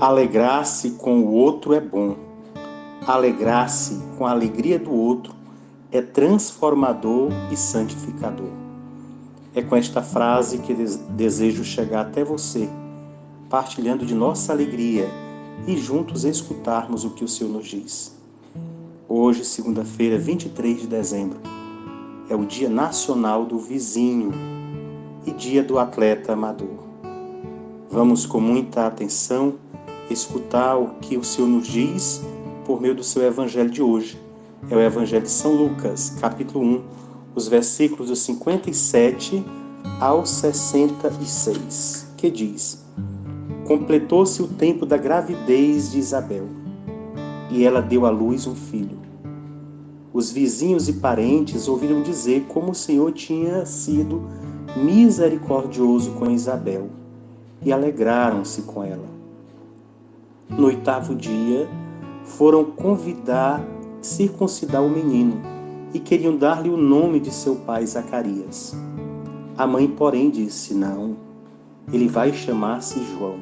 Alegrar-se com o outro é bom. Alegrar-se com a alegria do outro é transformador e santificador. É com esta frase que desejo chegar até você, partilhando de nossa alegria e juntos escutarmos o que o Senhor nos diz. Hoje, segunda-feira, 23 de dezembro, é o Dia Nacional do Vizinho e Dia do Atleta Amador. Vamos com muita atenção escutar o que o Senhor nos diz por meio do seu Evangelho de hoje. É o Evangelho de São Lucas, capítulo 1, os versículos dos 57 ao 66, que diz: Completou-se o tempo da gravidez de Isabel, e ela deu à luz um filho. Os vizinhos e parentes ouviram dizer como o Senhor tinha sido misericordioso com Isabel, e alegraram-se com ela. No 8º dia, foram circuncidar o menino e queriam dar-lhe o nome de seu pai Zacarias. A mãe, porém, disse: Não, ele vai chamar-se João.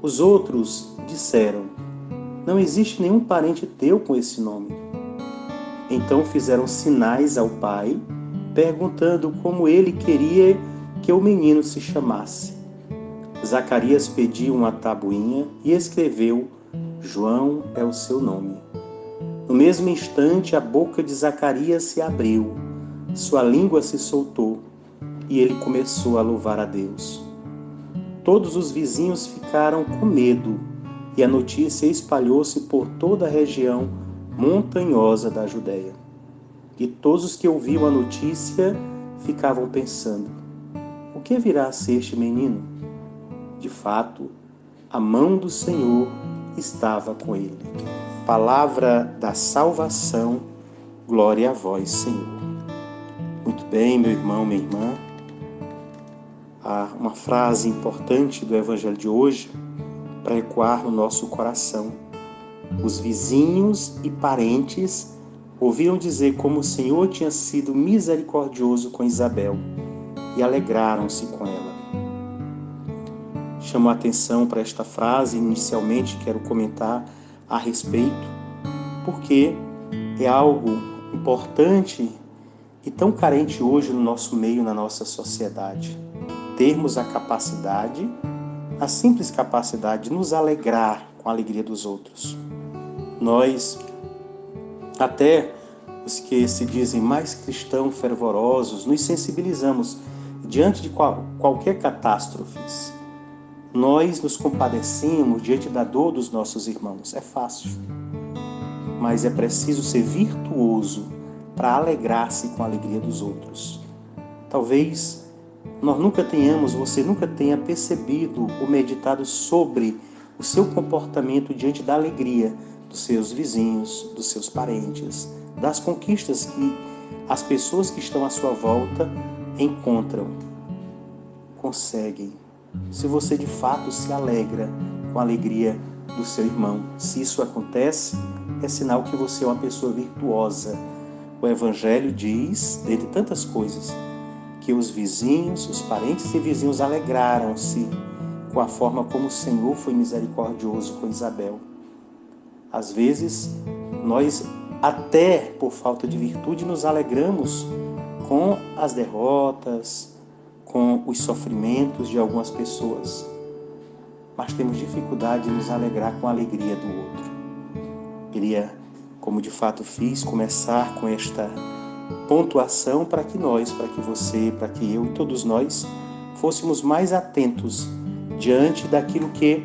Os outros disseram: Não existe nenhum parente teu com esse nome. Então fizeram sinais ao pai, perguntando como ele queria que o menino se chamasse. Zacarias pediu uma tabuinha e escreveu: João é o seu nome. No mesmo instante, a boca de Zacarias se abriu, sua língua se soltou e ele começou a louvar a Deus. Todos os vizinhos ficaram com medo e a notícia espalhou-se por toda a região montanhosa da Judéia. E todos os que ouviam a notícia ficavam pensando: o que virá a ser este menino? De fato, a mão do Senhor estava com ele. Palavra da salvação, glória a vós, Senhor. Muito bem, meu irmão, minha irmã. Há uma frase importante do Evangelho de hoje para ecoar no nosso coração. Os vizinhos e parentes ouviram dizer como o Senhor tinha sido misericordioso com Isabel e alegraram-se com ela. Chamo a atenção para esta frase, inicialmente quero comentar a respeito, porque é algo importante e tão carente hoje no nosso meio, na nossa sociedade. Termos a capacidade, a simples capacidade de nos alegrar com a alegria dos outros. Nós, até os que se dizem mais cristãos fervorosos, nos sensibilizamos diante de qualquer catástrofe. Nós nos compadecemos diante da dor dos nossos irmãos. É fácil, mas é preciso ser virtuoso para alegrar-se com a alegria dos outros. Talvez você nunca tenha percebido ou meditado sobre o seu comportamento diante da alegria dos seus vizinhos, dos seus parentes, das conquistas que as pessoas que estão à sua volta encontram, conseguem. Se você de fato se alegra com a alegria do seu irmão, se isso acontece, é sinal que você é uma pessoa virtuosa. O Evangelho diz, dentre tantas coisas, que os vizinhos, os parentes e vizinhos alegraram-se com a forma como o Senhor foi misericordioso com Isabel. Às vezes, nós até por falta de virtude nos alegramos com as derrotas, com os sofrimentos de algumas pessoas, mas temos dificuldade de nos alegrar com a alegria do outro. Queria, como de fato fiz, começar com esta pontuação para que você, para que eu e todos nós fôssemos mais atentos diante daquilo que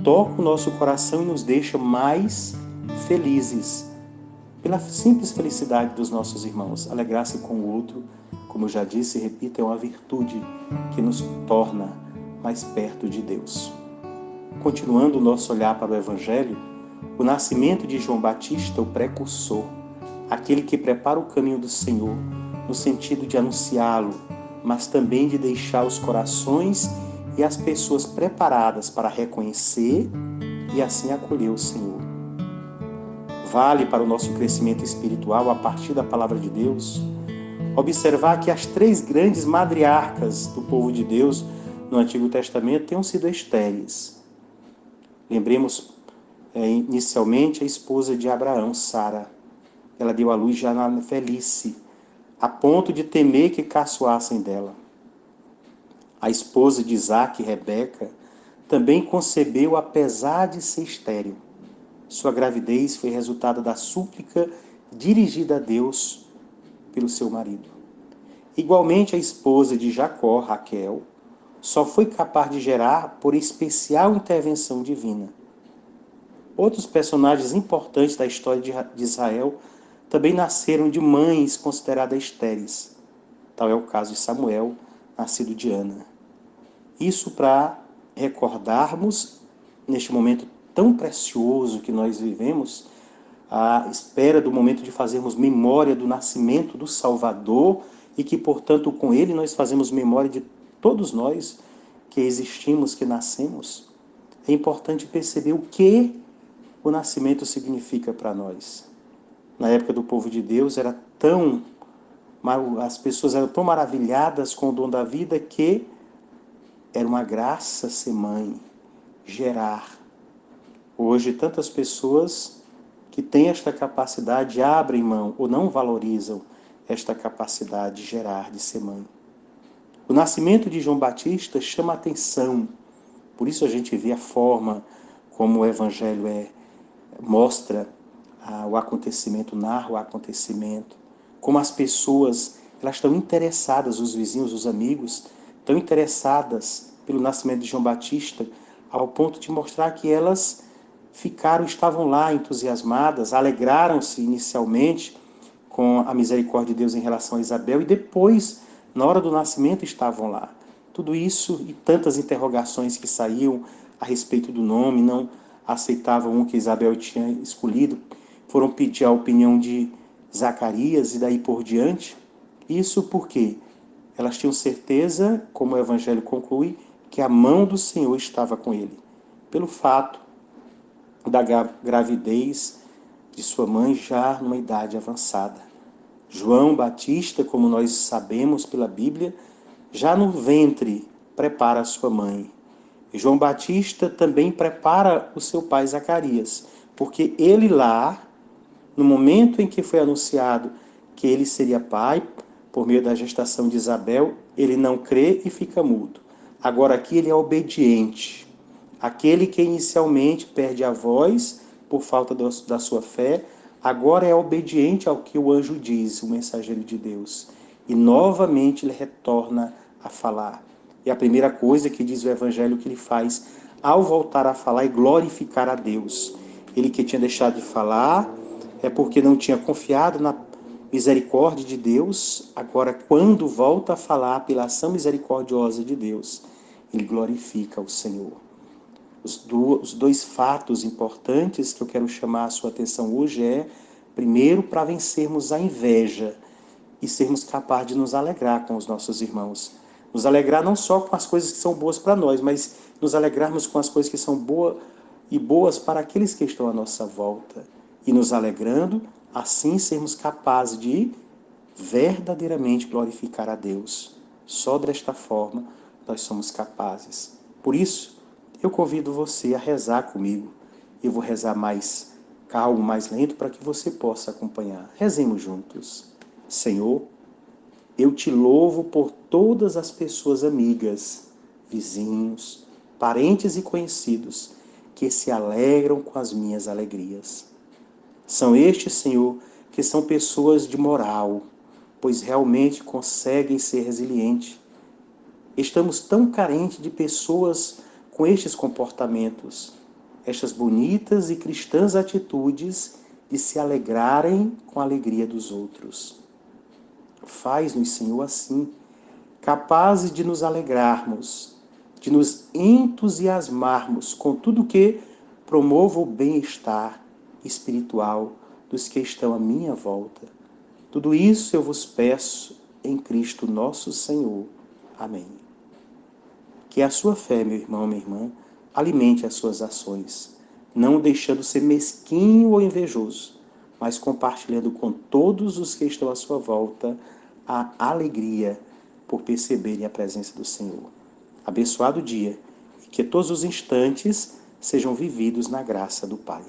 toca o nosso coração e nos deixa mais felizes, pela simples felicidade dos nossos irmãos. Alegrar-se com o outro, como eu já disse e repito, é uma virtude que nos torna mais perto de Deus. Continuando o nosso olhar para o Evangelho, o nascimento de João Batista, o precursor, aquele que prepara o caminho do Senhor, no sentido de anunciá-lo, mas também de deixar os corações e as pessoas preparadas para reconhecer e assim acolher o Senhor. Vale para o nosso crescimento espiritual, a partir da palavra de Deus, observar que as 3 grandes matriarcas do povo de Deus no Antigo Testamento tenham sido estéreis. Lembremos inicialmente a esposa de Abraão, Sara. Ela deu à luz já na velhice, a ponto de temer que caçoassem dela. A esposa de Isaque, Rebeca, também concebeu apesar de ser estéril. Sua gravidez foi resultado da súplica dirigida a Deus pelo seu marido. Igualmente, a esposa de Jacó, Raquel, só foi capaz de gerar por especial intervenção divina. Outros personagens importantes da história de Israel também nasceram de mães consideradas estéreis. Tal é o caso de Samuel, nascido de Ana. Isso para recordarmos, neste momento tão precioso que nós vivemos, à espera do momento de fazermos memória do nascimento do Salvador e que, portanto, com ele nós fazemos memória de todos nós que existimos, que nascemos. É importante perceber o que o nascimento significa para nós. Na época do povo de Deus, as pessoas eram tão maravilhadas com o dom da vida que era uma graça ser mãe, gerar. Hoje, tantas pessoas que têm esta capacidade abrem mão ou não valorizam esta capacidade de gerar, de ser mãe. O nascimento de João Batista chama a atenção. Por isso a gente vê a forma como o Evangelho mostra o acontecimento, narra o acontecimento, como as pessoas elas estão interessadas, os vizinhos, os amigos, estão interessadas pelo nascimento de João Batista, ao ponto de mostrar que elas estavam lá entusiasmadas, alegraram-se inicialmente com a misericórdia de Deus em relação a Isabel, e depois, na hora do nascimento, estavam lá. Tudo isso e tantas interrogações que saíam a respeito do nome, não aceitavam o que Isabel tinha escolhido, foram pedir a opinião de Zacarias e daí por diante. Isso porque elas tinham certeza, como o Evangelho conclui, que a mão do Senhor estava com ele, pelo fato da gravidez de sua mãe já numa idade avançada. João Batista, como nós sabemos pela Bíblia, já no ventre prepara a sua mãe. E João Batista também prepara o seu pai Zacarias, porque ele lá, no momento em que foi anunciado que ele seria pai, por meio da gestação de Isabel, ele não crê e fica mudo. Agora aqui ele é obediente. Aquele que inicialmente perde a voz por falta da sua fé, agora é obediente ao que o anjo diz, o mensageiro de Deus. E novamente ele retorna a falar. E a primeira coisa que diz o Evangelho que ele faz ao voltar a falar é glorificar a Deus. Ele que tinha deixado de falar é porque não tinha confiado na misericórdia de Deus. Agora, quando volta a falar pela ação misericordiosa de Deus, ele glorifica o Senhor. Os dois fatos importantes que eu quero chamar a sua atenção hoje primeiro, para vencermos a inveja e sermos capazes de nos alegrar com os nossos irmãos. Nos alegrar não só com as coisas que são boas para nós, mas nos alegrarmos com as coisas que são boas para aqueles que estão à nossa volta. E nos alegrando, assim sermos capazes de verdadeiramente glorificar a Deus. Só desta forma nós somos capazes. Por isso, eu convido você a rezar comigo. Eu vou rezar mais calmo, mais lento, para que você possa acompanhar. Rezemos juntos. Senhor, eu te louvo por todas as pessoas amigas, vizinhos, parentes e conhecidos que se alegram com as minhas alegrias. São estes, Senhor, que são pessoas de moral, pois realmente conseguem ser resilientes. Estamos tão carentes de pessoas com estes comportamentos, estas bonitas e cristãs atitudes de se alegrarem com a alegria dos outros. Faz-nos, Senhor, assim, capazes de nos alegrarmos, de nos entusiasmarmos com tudo que promova o bem-estar espiritual dos que estão à minha volta. Tudo isso eu vos peço em Cristo nosso Senhor. Amém. Que a sua fé, meu irmão, minha irmã, alimente as suas ações, não deixando ser mesquinho ou invejoso, mas compartilhando com todos os que estão à sua volta a alegria por perceberem a presença do Senhor. Abençoado dia, e que todos os instantes sejam vividos na graça do Pai.